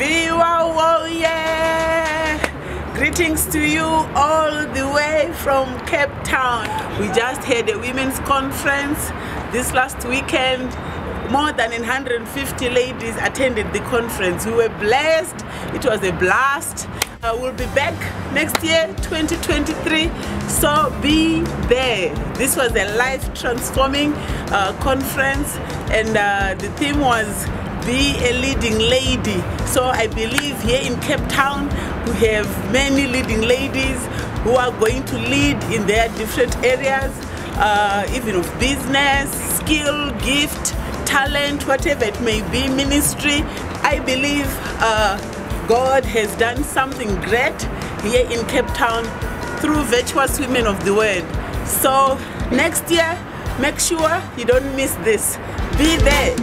VWOW'22, yeah! Greetings to you all the way from Cape Town. We just had a women's conference this last weekend. More than 150 ladies attended the conference. We were blessed. It was a blast. We'll be back next year, 2023, so be there. This was a life-transforming conference, and the theme was be a leading lady. So I believe here in Cape Town we have many leading ladies who are going to lead in their different areas, even of business, skill, gift, talent, whatever it may be, ministry. I believe God has done something great here in Cape Town through virtuous women of the word. So next year, make sure you don't miss this. Be there.